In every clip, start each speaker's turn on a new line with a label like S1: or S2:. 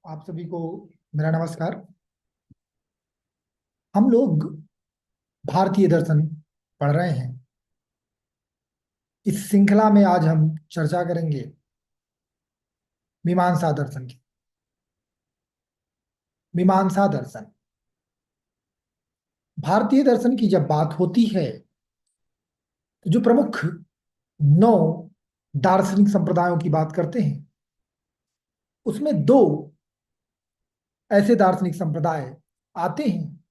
S1: आप सभी को मेरा नमस्कार। हम लोग भारतीय दर्शन पढ़ रहे हैं। इस श्रृंखला में आज हम चर्चा करेंगे मीमांसा दर्शन की। मीमांसा दर्शन, भारतीय दर्शन की जब बात होती है तो जो प्रमुख 9 दार्शनिक संप्रदायों की बात करते हैं, उसमें 2 ऐसे दार्शनिक संप्रदाय आते हैं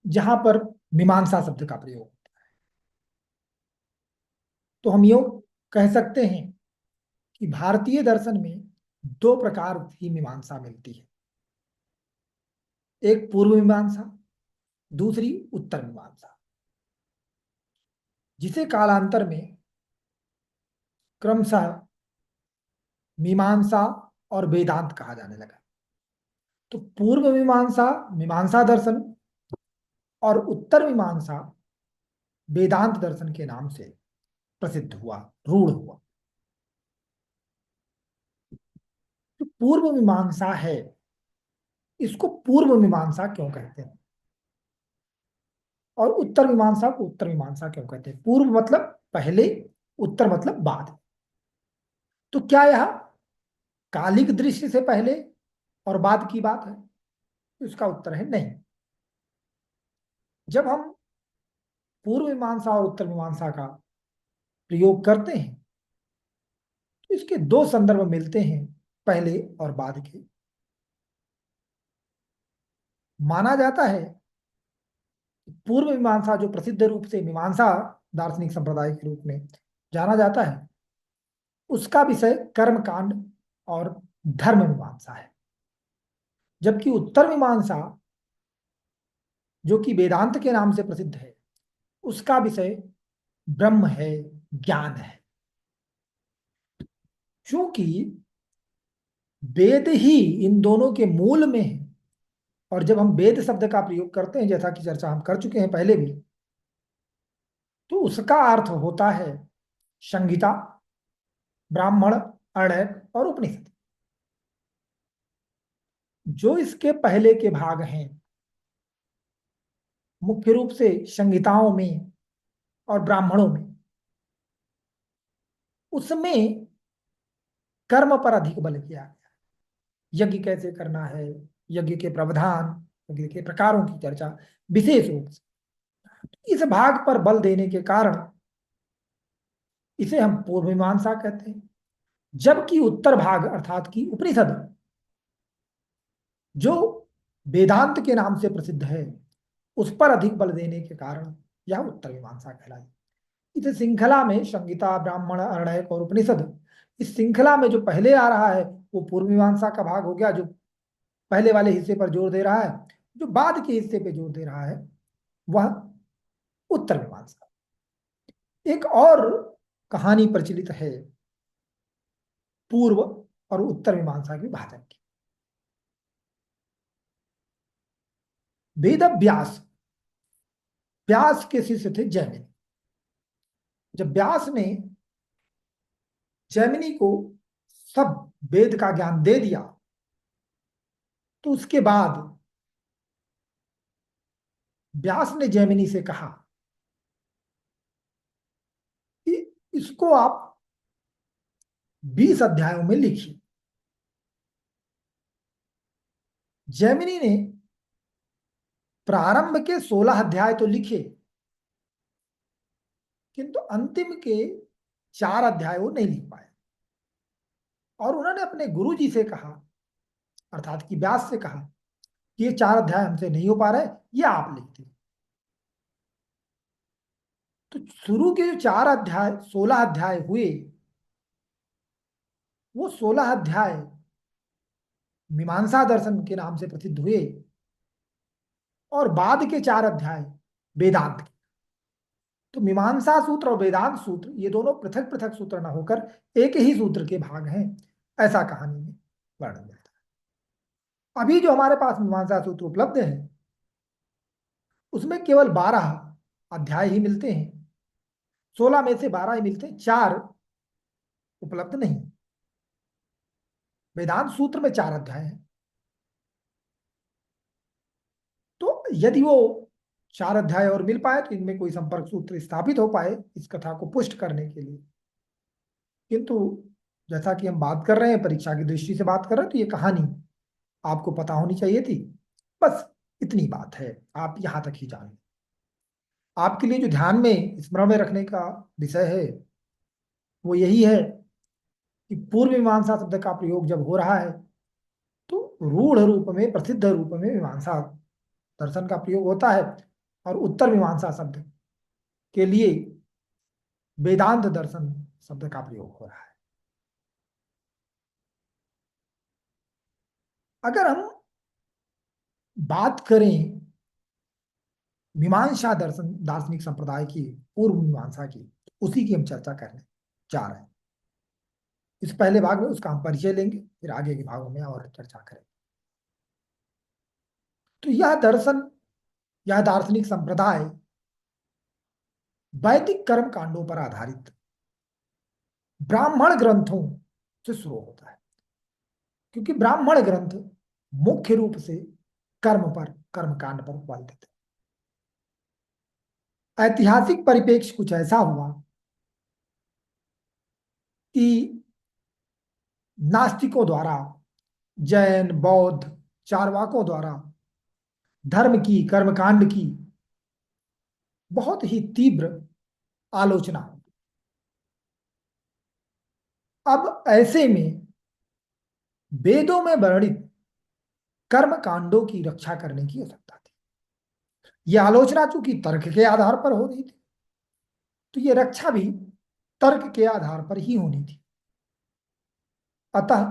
S1: जहां पर मीमांसा शब्द का प्रयोग। तो हम यूं कह सकते हैं कि भारतीय दर्शन में 2 प्रकार की मीमांसा मिलती है। एक पूर्व मीमांसा, दूसरी उत्तर मीमांसा, जिसे कालांतर में क्रमशः मीमांसा और वेदांत कहा जाने लगा। तो पूर्व मीमांसा मीमांसा दर्शन और उत्तर मीमांसा वेदांत दर्शन के नाम से प्रसिद्ध हुआ, रूढ़ हुआ। तो पूर्व मीमांसा है, इसको पूर्व मीमांसा क्यों कहते हैं और उत्तर मीमांसा को उत्तर मीमांसा क्यों कहते हैं? पूर्व मतलब पहले, उत्तर मतलब बाद। तो क्या यह कालिक दृष्टि से पहले और बाद की बात है? तो इसका उत्तर है नहीं। जब हम पूर्व मीमांसा और उत्तर मीमांसा का प्रयोग करते हैं तो इसके 2 संदर्भ मिलते हैं, पहले और बाद के। माना जाता है पूर्व मीमांसा, जो प्रसिद्ध रूप से मीमांसा दार्शनिक संप्रदाय के रूप में जाना जाता है, उसका विषय कर्म कांड और धर्म मीमांसा है। जबकि उत्तर मीमांसा, जो कि वेदांत के नाम से प्रसिद्ध है, उसका विषय ब्रह्म है, ज्ञान है। क्योंकि वेद ही इन दोनों के मूल में है, और जब हम वेद शब्द का प्रयोग करते हैं, जैसा कि चर्चा हम कर चुके हैं पहले भी, तो उसका अर्थ होता है संहिता, ब्राह्मण, अर्णव और उपनिषद। जो इसके पहले के भाग हैं, मुख्य रूप से संहिताओं में और ब्राह्मणों में, उसमें कर्म पर अधिक बल किया गया। यज्ञ कैसे करना है, यज्ञ के प्रावधान, यज्ञ के प्रकारों की चर्चा विशेष रूप से इस भाग पर बल देने के कारण इसे हम पूर्व मीमांसा कहते हैं। जबकि उत्तर भाग अर्थात कि उपनिषद, जो वेदांत के नाम से प्रसिद्ध है, उस पर अधिक बल देने के कारण यह उत्तर मीमांसा कहलाई। इस श्रृंखला में संहिता, ब्राह्मण, अर्णव और उपनिषद, इस श्रृंखला में जो पहले आ रहा है वो पूर्व मीमांसा का भाग हो गया, जो पहले वाले हिस्से पर जोर दे रहा है। जो बाद के हिस्से पर जोर दे रहा है वह उत्तर मीमांसा। एक और कहानी प्रचलित है पूर्व और उत्तर मीमांसा के विभाजन की। वेद व्यास, व्यास के शिष्य थे जैमिनी। जब व्यास ने जैमिनी को सब वेद का ज्ञान दे दिया, तो उसके बाद व्यास ने जैमिनी से कहा कि इसको आप 20 अध्यायों में लिखिए। जैमिनी ने प्रारंभ के 16 अध्याय तो लिखे, किंतु अंतिम के 4 अध्याय वो नहीं लिख पाए। और उन्होंने अपने गुरु जी से कहा, अर्थात कि व्यास से कहा कि ये 4 अध्याय हमसे नहीं हो पा रहे, ये आप लिख दीजिए। तो शुरू के जो 4 अध्याय, 16 अध्याय हुए, वो 16 अध्याय मीमांसा दर्शन के नाम से प्रसिद्ध हुए, और बाद के 4 अध्याय वेदांत के। तो मीमांसा सूत्र और वेदांत सूत्र, ये दोनों पृथक पृथक सूत्र न होकर एक ही सूत्र के भाग हैं, ऐसा कहानी में वर्णन मिलता है। अभी जो हमारे पास मीमांसा सूत्र उपलब्ध है, उसमें केवल 12 अध्याय ही मिलते हैं। 16 में से 12 ही मिलते हैं, 4 उपलब्ध नहीं। वेदांत सूत्र में 4 अध्याय हैं। तो यदि वो 4 अध्याय और मिल पाए तो इनमें कोई संपर्क सूत्र स्थापित हो पाए इस कथा को पुष्ट करने के लिए। किंतु जैसा कि हम बात कर रहे हैं, परीक्षा की दृष्टि से बात कर रहे हैं, तो ये कहानी आपको पता होनी चाहिए थी। बस इतनी बात है, आप यहां तक ही जान। आपके लिए जो ध्यान में स्मरण में रखने का विषय है वो यही है कि पूर्व मीमांसा शब्द का प्रयोग जब हो रहा है तो रूढ़ रूप में, प्रसिद्ध रूप में मीमांसा दर्शन का प्रयोग होता है, और उत्तर मीमांसा शब्द के लिए वेदांत दर्शन शब्द का प्रयोग हो रहा है। अगर हम बात करें मीमांसा दर्शन दार्शनिक संप्रदाय की, पूर्व मीमांसा की, तो उसी की हम चर्चा करने जा रहे हैं। इस पहले भाग में उसका हम परिचय लेंगे, फिर आगे के भागों में और चर्चा करेंगे। तो यह दर्शन, यह दार्शनिक संप्रदाय वैदिक कर्म कांडों पर आधारित ब्राह्मण ग्रंथों से शुरू होता है, क्योंकि ब्राह्मण ग्रंथ मुख्य रूप से कर्म पर, कर्म कांड पर बल देते हैं। ऐतिहासिक परिप्रेक्ष्य कुछ ऐसा हुआ कि नास्तिकों द्वारा, जैन, बौद्ध, चारवाकों द्वारा धर्म की, कर्मकांड की बहुत ही तीव्र आलोचना। अब ऐसे में वेदों में वर्णित कर्म कांडों की रक्षा करने की आवश्यकता थी। यह आलोचना चूंकि तर्क के आधार पर हो रही थी, तो यह रक्षा भी तर्क के आधार पर ही होनी थी। अतः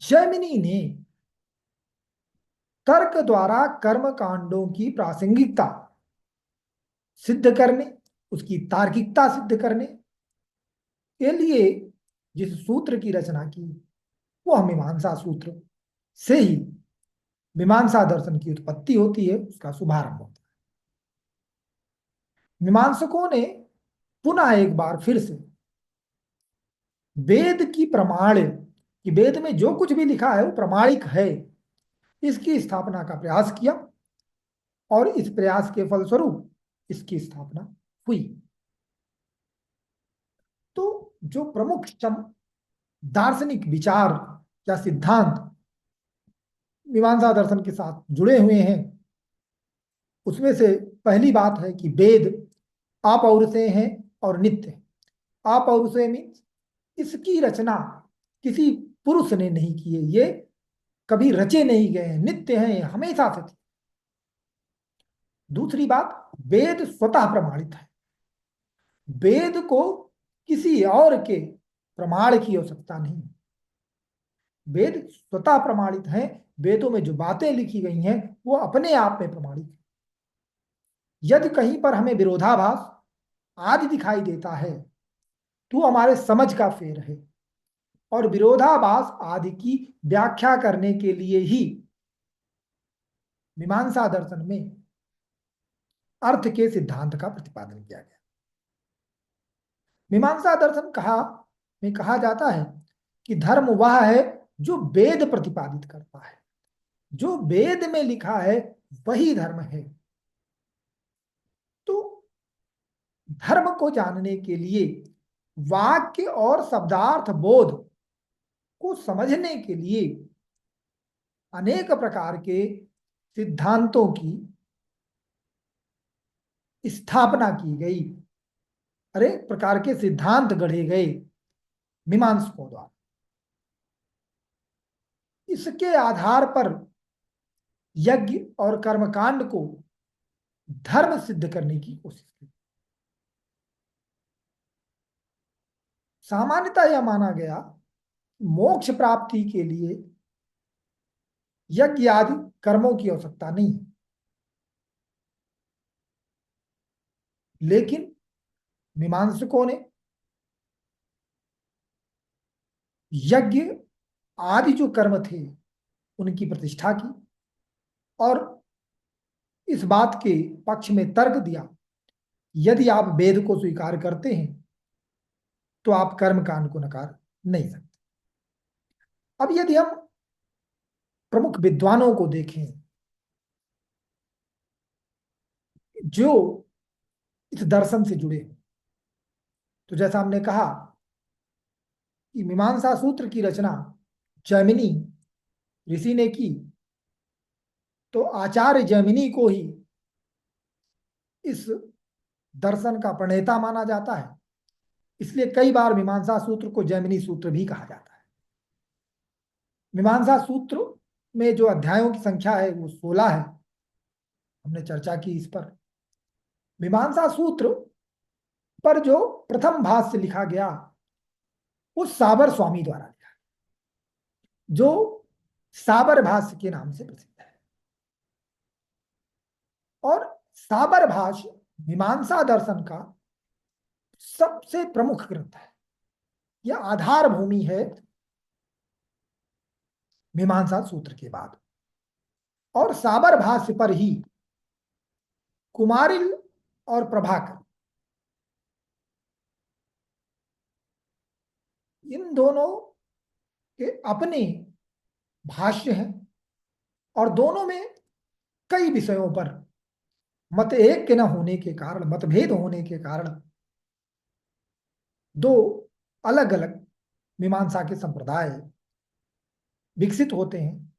S1: जैमिनी ने तर्क द्वारा कर्म कांडों की प्रासंगिकता सिद्ध करने, उसकी तार्किकता सिद्ध करने के लिए जिस सूत्र की रचना की वह मीमांसा सूत्र से ही मीमांसा दर्शन की उत्पत्ति होती है, उसका शुभारंभ होता है। मीमांसकों ने पुनः एक बार फिर से वेद की प्रमाण, कि वेद में जो कुछ भी लिखा है वो प्रमाणिक है, इसकी स्थापना का प्रयास किया, और इस प्रयास के फलस्वरूप इसकी स्थापना हुई। तो जो प्रमुख दार्शनिक विचार या सिद्धांत मीमांसा दर्शन के साथ जुड़े हुए हैं, उसमें से पहली बात है कि वेद अपौरुषेय हैं और नित्य है। अपौरुषेय मीन्स इसकी रचना किसी पुरुष ने नहीं की है, ये कभी रचे नहीं गए हैं, नित्य हैं, हमेशा से थे। दूसरी बात, वेद स्वतः प्रमाणित है, वेद को किसी और के प्रमाण की आवश्यकता नहीं। वेद स्वतः प्रमाणित हैं, वेदों में जो बातें लिखी गई हैं वो अपने आप में प्रमाणित है। यदि कहीं पर हमें विरोधाभास आदि दिखाई देता है तो हमारे समझ का फेर है, और विरोधाभास आदि की व्याख्या करने के लिए ही मीमांसा दर्शन में अर्थ के सिद्धांत का प्रतिपादन किया गया। मीमांसा दर्शन में कहा जाता है कि धर्म वह है जो वेद प्रतिपादित करता है, जो वेद में लिखा है वही धर्म है। तो धर्म को जानने के लिए वाक्य और शब्दार्थ बोध को समझने के लिए अनेक प्रकार के सिद्धांतों की स्थापना की गई, अनेक प्रकार के सिद्धांत गढ़े गए मीमांसकों द्वारा। इसके आधार पर यज्ञ और कर्मकांड को धर्म सिद्ध करने की कोशिश की। सामान्यतः यह माना गया मोक्ष प्राप्ति के लिए यज्ञ आदि कर्मों की आवश्यकता नहीं है, लेकिन मीमांसकों ने यज्ञ आदि जो कर्म थे उनकी प्रतिष्ठा की, और इस बात के पक्ष में तर्क दिया, यदि आप वेद को स्वीकार करते हैं तो आप कर्म कांड को नकार नहीं सकते। अब यदि हम प्रमुख विद्वानों को देखें जो इस दर्शन से जुड़े, तो जैसा हमने कहा कि मीमांसा सूत्र की रचना जैमिनी ऋषि ने की, तो आचार्य जैमिनी को ही इस दर्शन का प्रणेता माना जाता है। इसलिए कई बार मीमांसा सूत्र को जैमिनी सूत्र भी कहा जाता है। मीमांसा सूत्र में जो अध्यायों की संख्या है वो 16 है, हमने चर्चा की इस पर। मीमांसा सूत्र पर जो प्रथम भाष्य लिखा गया वो साबर स्वामी द्वारा लिखा, जो साबर भाष्य के नाम से प्रसिद्ध है। और साबर भाष्य मीमांसा दर्शन का सबसे प्रमुख ग्रंथ है, यह आधार भूमि है मीमांसा सूत्र के बाद। और साबर भाष्य पर ही कुमारिल और प्रभाकर, इन दोनों के अपने भाष्य हैं, और दोनों में कई विषयों पर मत एक के न होने के कारण, मतभेद होने के कारण दो अलग अलग मीमांसा के संप्रदाय विकसित होते हैं।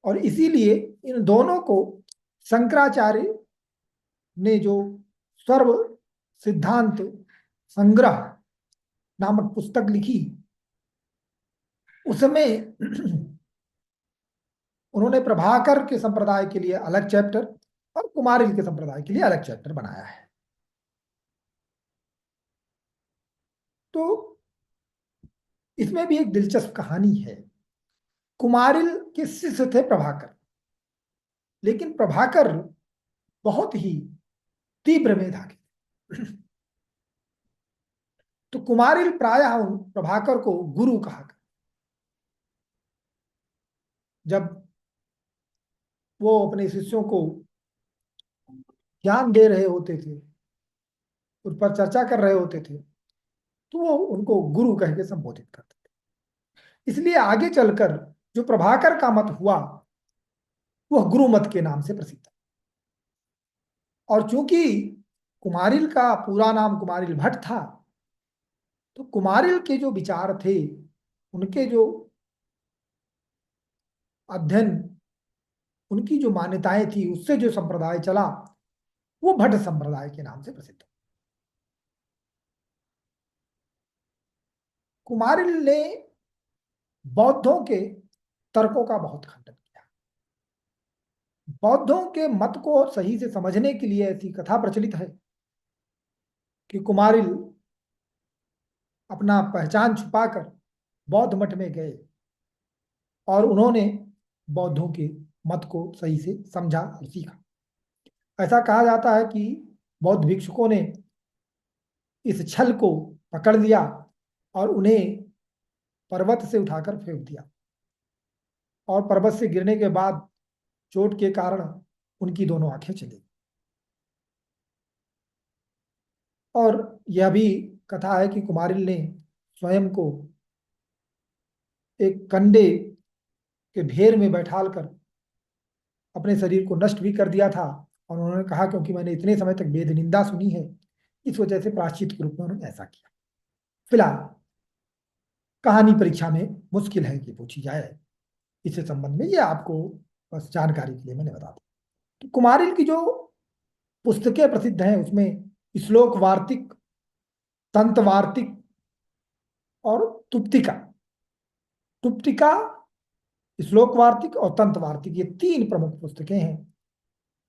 S1: और इसीलिए इन दोनों को शंकराचार्य ने जो सर्व सिद्धांत संग्रह नामक पुस्तक लिखी, उसमें उन्होंने प्रभाकर के संप्रदाय के लिए अलग चैप्टर और कुमारिल के संप्रदाय के लिए अलग चैप्टर बनाया है। तो इसमें भी एक दिलचस्प कहानी है। कुमारिल के शिष्य थे प्रभाकर, लेकिन प्रभाकर बहुत ही तीव्र मेधावी, तो कुमारिल प्रायः प्रभाकर को गुरु कहा। जब वो अपने शिष्यों को ज्ञान दे रहे होते थे, उन पर चर्चा कर रहे होते थे, तो वो उनको गुरु कह के संबोधित करते थे। इसलिए आगे चलकर जो प्रभाकर का मत हुआ वह गुरु मत के नाम से प्रसिद्ध है। और चूंकि कुमारिल का पूरा नाम कुमारिल भट्ट था, तो कुमारिल के जो विचार थे, उनके जो अध्ययन, उनकी जो मान्यताएं थी, उससे जो संप्रदाय चला वो भट्ट संप्रदाय के नाम से प्रसिद्ध है। कुमारिल ने बौद्धों के तर्कों का बहुत खंडन किया। बौद्धों के मत को सही से समझने के लिए ऐसी कथा प्रचलित है कि कुमारिल अपना पहचान छुपाकर बौद्ध मठ में गए और उन्होंने बौद्धों के मत को सही से समझा और सीखा। ऐसा कहा जाता है कि बौद्ध भिक्षुकों ने इस छल को पकड़ लिया और उन्हें पर्वत से उठाकर फेंक दिया, और पर्वत से गिरने के बाद चोट के कारण उनकी दोनों आंखें चली। और यह भी कथा है कि कुमारिल ने स्वयं को एक कंडे के ढेर में बैठालकर अपने शरीर को नष्ट भी कर दिया था। और उन्होंने कहा क्योंकि मैंने इतने समय तक वेद निंदा सुनी है, इस वजह से प्रायश्चित के रूप में उन्होंने ऐसा किया। फिलहाल कहानी परीक्षा में मुश्किल है कि पूछी जाए, इससे संबंध में ये आपको बस जानकारी के लिए मैंने बता दी। तो कुमारिल की जो पुस्तकें प्रसिद्ध हैं उसमें श्लोक वार्तिक, तंत्र वार्तिक और तुप्तिका, तुप्तिका, श्लोक वार्तिक और तंत्र वार्तिक, ये तीन प्रमुख पुस्तकें हैं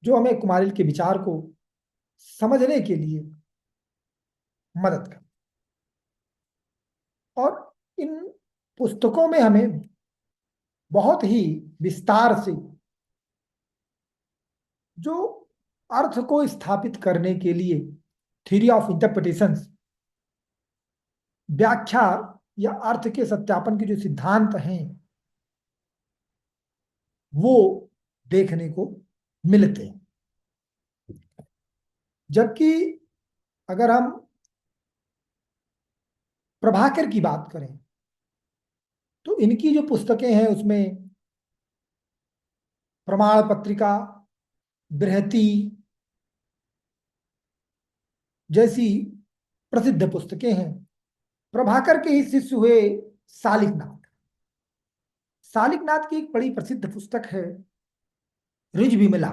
S1: जो हमें कुमारिल के विचार को समझने के लिए मदद कर। और इन पुस्तकों में हमें बहुत ही विस्तार से जो अर्थ को स्थापित करने के लिए थ्योरी ऑफ इंटरप्रिटेशंस, व्याख्या या अर्थ के सत्यापन के जो सिद्धांत हैं वो देखने को मिलते हैं। जबकि अगर हम प्रभाकर की बात करें तो इनकी जो पुस्तकें हैं उसमें प्रमाण पत्रिका, बृहति जैसी प्रसिद्ध पुस्तकें हैं। प्रभाकर के ही शिष्य हुए सालिकनाथ। सालिकनाथ की एक बड़ी प्रसिद्ध पुस्तक है ऋज विमला,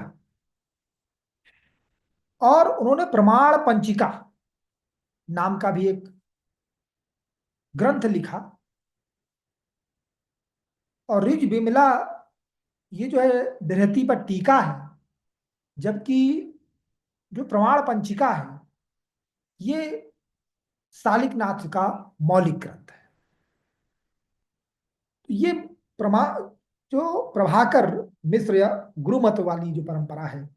S1: और उन्होंने प्रमाण पंचिका नाम का भी एक ग्रंथ लिखा। और ऋज विमला ये जो है बृहति पर टीका है, जबकि जो प्रमाण पंचिका है ये सालिकनाथ का मौलिक ग्रंथ है। तो ये प्रमा जो प्रभाकर मिश्र या गुरुमत वाली जो परंपरा है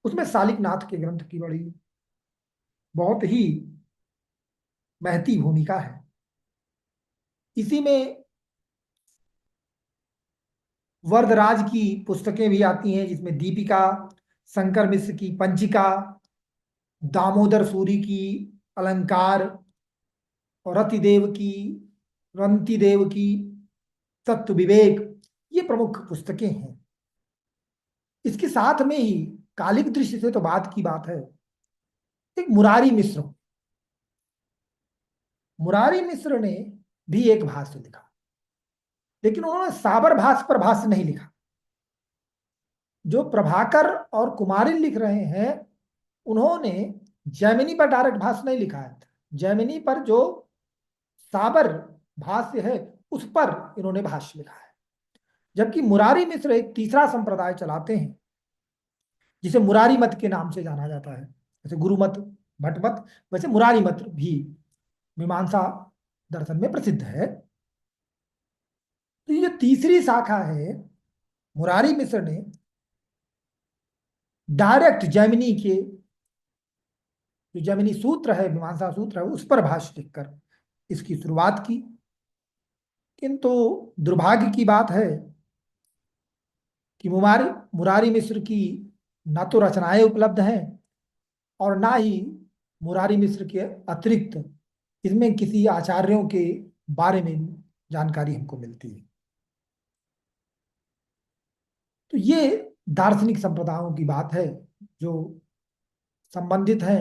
S1: उसमें सालिकनाथ के ग्रंथ की बड़ी बहुत ही महती भूमिका है। इसी में वरदराज की पुस्तकें भी आती हैं, जिसमें दीपिका, शंकर मिश्र की पंचिका, दामोदर सूरी की अलंकार, और रतिदेव की, रंतिदेव की तत्व विवेक, ये प्रमुख पुस्तकें हैं। इसके साथ में ही कालिक दृष्टि से तो बात की बात है, एक मुरारी मिश्र। मुरारी मिश्र ने भी एक भाष्य लिखा, लेकिन उन्होंने साबर भाष्य पर भाष्य नहीं लिखा। जो प्रभाकर और कुमारिल लिख रहे हैं उन्होंने जैमिनी पर डायरेक्ट भाष्य नहीं लिखा है। जैमिनी पर जो साबर भाष्य है उस पर इन्होंने भाष्य लिखा है। जबकि मुरारी मिश्र एक तीसरा संप्रदाय चलाते हैं जिसे मुरारी मत के नाम से जाना जाता है। जैसे गुरुमत, भट्टमत, वैसे मुरारी मत भी मीमांसा दर्शन में प्रसिद्ध है। तो ये जो तीसरी शाखा है, मुरारी मिश्र ने डायरेक्ट जैमिनी के जो जैमिनी सूत्र है, मीमांसा सूत्र है, उस पर भाष्य लिखकर इसकी शुरुआत की। किंतु दुर्भाग्य की बात है कि मुरारी मिश्र की ना तो रचनाएं उपलब्ध हैं और ना ही मुरारी मिश्र के अतिरिक्त इसमें किसी आचार्यों के बारे में जानकारी हमको मिलती है। तो ये दार्शनिक संप्रदायों की बात है जो संबंधित है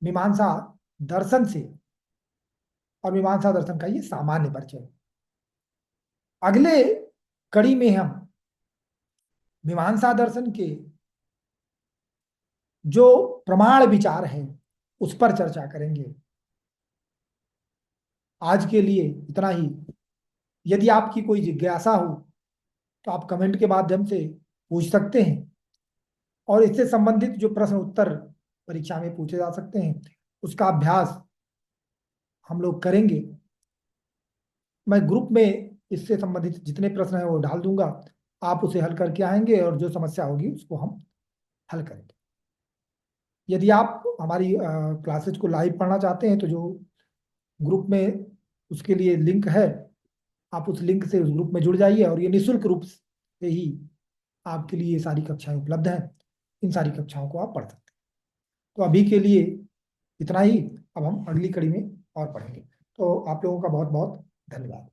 S1: मीमांसा दर्शन से, और मीमांसा दर्शन का ये सामान्य परिचय। अगले कड़ी में हम मीमांसा दर्शन के जो प्रमाण विचार है उस पर चर्चा करेंगे। आज के लिए इतना ही। यदि आपकी कोई जिज्ञासा हो तो आप कमेंट के माध्यम से पूछ सकते हैं, और इससे संबंधित जो प्रश्न उत्तर परीक्षा में पूछे जा सकते हैं उसका अभ्यास हम लोग करेंगे। मैं ग्रुप में इससे संबंधित जितने प्रश्न हैं वो डाल दूंगा, आप उसे हल करके आएंगे और जो समस्या होगी उसको हम हल करेंगे। यदि आप हमारी क्लासेज को लाइव पढ़ना चाहते हैं तो जो ग्रुप में उसके लिए लिंक है, आप उस लिंक से उस ग्रुप में जुड़ जाइए, और ये निःशुल्क रूप से ही आपके लिए ये सारी कक्षाएं उपलब्ध हैं। इन सारी कक्षाओं को आप पढ़ सकते हैं। तो अभी के लिए इतना ही। अब हम अगली कड़ी में और पढ़ेंगे। तो आप लोगों का बहुत बहुत धन्यवाद।